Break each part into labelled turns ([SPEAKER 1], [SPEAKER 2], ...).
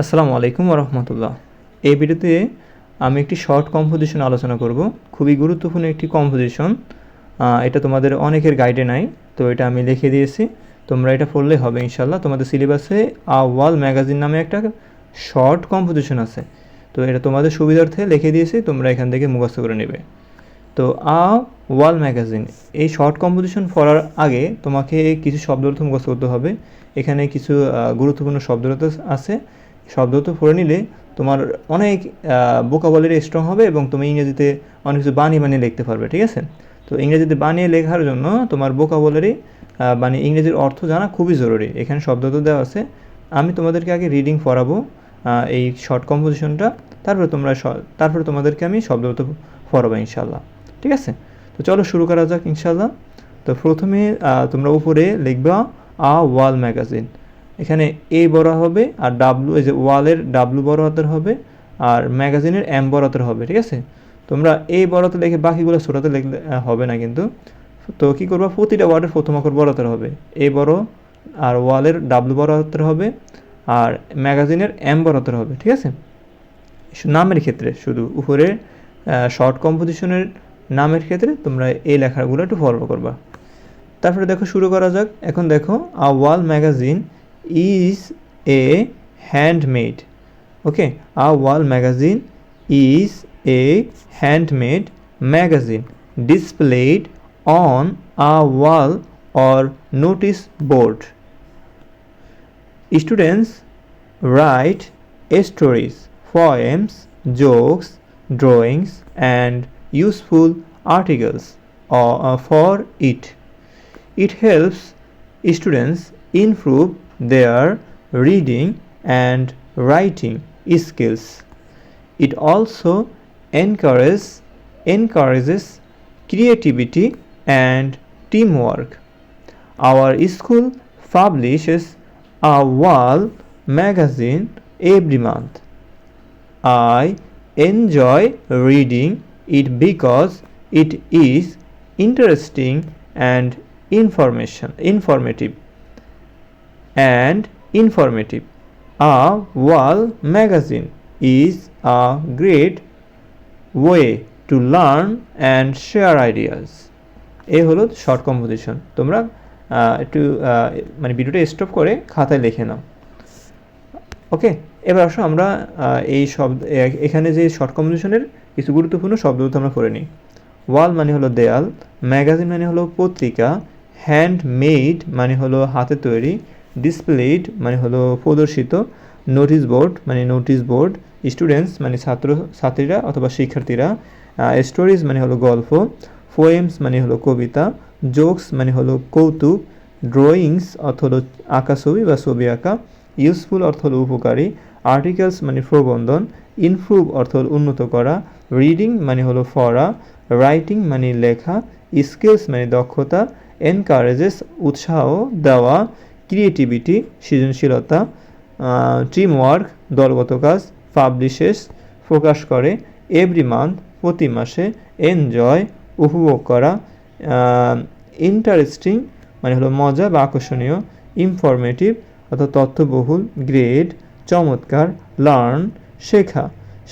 [SPEAKER 1] আসসালামু আলাইকুম ওয়া রাহমাতুল্লাহ। এই ভিডিওতে আমি একটি শর্ট কম্পোজিশন আলোচনা করব। খুবই গুরুত্বপূর্ণ একটি কম্পোজিশন। এটা তোমাদের অনেকের গাইডে নাই, তো এটা আমি লিখে দিয়েছি। তোমরা এটা পড়লে হবে ইনশাআল্লাহ। তোমাদের সিলেবাসে ওয়াল ম্যাগাজিন নামে একটা শর্ট কম্পোজিশন আছে, তো এটা তোমাদের সুবিধার্থে লিখে দিয়েছি, তোমরা এখান থেকে মুখস্থ করে নেবে। তো ওয়াল ম্যাগাজিন, এই শর্ট কম্পোজিশন পড়ার আগে তোমাকে কিছু শব্দ অর্থ মুখস্থ করতে হবে। এখানে কিছু গুরুত্বপূর্ণ শব্দ অর্থ আছে। শব্দ অর্থ পড়ে নিলে তোমার অনেক ভোকাবুলারি স্ট্রং হবে এবং তুমি ইংরেজিতে অনেক কিছু বানিয়ে লিখতে পারবে, ঠিক আছে? তো ইংরেজিতে বানিয়ে লেখার জন্য তোমার ভোকাবুলারি মানে ইংরেজির অর্থ জানা খুবই জরুরি। এখানে শব্দ অর্থ দেওয়া আছে। আমি তোমাদেরকে আগে রিডিং পড়াবো এই শর্ট কম্পোজিশনটা, তারপরে তোমাদেরকে আমি শব্দ অর্থ পড়াবো ইনশাআল্লাহ, ঠিক আছে? তো চলো শুরু করা যাক ইনশাআল্লাহ। তো প্রথমে তোমরা উপরে লিখবা ওয়াল ম্যাগাজিন। এখানে এ বড় হবে আর ডাব্লু, এই যে ওয়ালের ডাব্লু বড় হাতের হবে আর ম্যাগাজিনের এম বড় হাতের হবে, ঠিক আছে? তোমরা এই বড়তে লিখে বাকিগুলো ছোটোতে লিখলে হবে না কিন্তু। তো কী করবা, প্রতিটা ওয়ার্ডের প্রথম অক্ষর বড় হাতের হবে, এ বড়, আর ওয়ালের ডাব্লু বড় হাতের হবে আর ম্যাগাজিনের এম বড় হাতের হবে, ঠিক আছে? নামের ক্ষেত্রে শুধু উপরে শর্ট কম্পোজিশনের নামের ক্ষেত্রে তোমরা এই লেখাগুলো একটু ফলো করবা। তারপরে দেখো শুরু করা যাক। এখন দেখো wall magazine is a handmade. Okay, our wall magazine is a handmade magazine displayed on a wall or notice board. Students write stories, poems, jokes, drawings, and useful articles for it. It helps students improve their reading and writing skills. It also encourages creativity and teamwork. Our school publishes a wall magazine every month. I enjoy reading it because it is interesting and informative. A wall magazine is a great way to learn and share ideas. এই হলো short composition. তোমরা একটু মানে ভিডিওটা stop করে খাতায় লিখে নাও। ওকে, এবার আসো আমরা এই শব্দ এখানে যে শর্ট কম্পোজিশনের কিছু গুরুত্বপূর্ণ শব্দ আমরা পড়ে নিই। ওয়াল মানে হলো দেয়াল, ম্যাগাজিন মানে হলো পত্রিকা, হ্যান্ডমেড মানে হলো হাতে তৈরি, ডিসপ্লেড মানে হলো প্রদর্শিত, নোটিশ বোর্ড মানে নোটিশ বোর্ড, স্টুডেন্টস মানে ছাত্রীরা অথবা শিক্ষার্থীরা, স্টোরিজ মানে হলো গল্প, পোয়েমস মানে হলো কবিতা, জোকস মানে হলো কৌতুক, ড্রয়িংস অর্থ হলো আঁকা ছবি বা ছবি আঁকা, ইউজফুল অর্থ হলো উপকারী, আর্টিকেলস মানে প্রবন্ধন, ইমপ্রুভ অর্থ হলো উন্নত করা, রিডিং মানে হলো পড়া, রাইটিং মানে লেখা, স্কিলস মানে দক্ষতা, এনকারেজেস উৎসাহ দেওয়া, ক্রিয়েটিভিটি সৃজনশীলতা, টিম ওয়ার্ক দলগত কাজ, পাবলিশেস প্রকাশ করে, এভরি মান্থ প্রতি মাসে, এনজয় উপভোগ করা, ইন্টারেস্টিং মানে হলো মজা বা আকর্ষণীয়, ইনফরমেটিভ অর্থাৎ তথ্যবহুল, গ্রেড চমৎকার, লার্ন শেখা,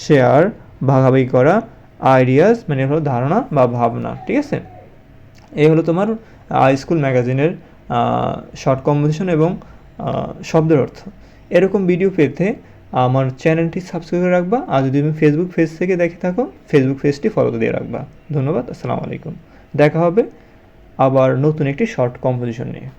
[SPEAKER 1] শেয়ার ভাগাভাগি করা, আইডিয়াস মানে হলো ধারণা বা ভাবনা, ঠিক আছে? এই হলো তোমার স্কুল ম্যাগাজিনের শর্ট কম্পোজিশন এবং শব্দের অর্থ। এরকম ভিডিও পেতে আমার চ্যানেলটি সাবস্ক্রাইব করে রাখবা, আর যদি তুমি ফেসবুক পেজ থেকে দেখে থাকো ফেসবুক পেজটি ফলো দিয়ে রাখবা। ধন্যবাদ, আসসালামু আলাইকুম। দেখা হবে আবার নতুন একটি শর্ট কম্পোজিশন নিয়ে।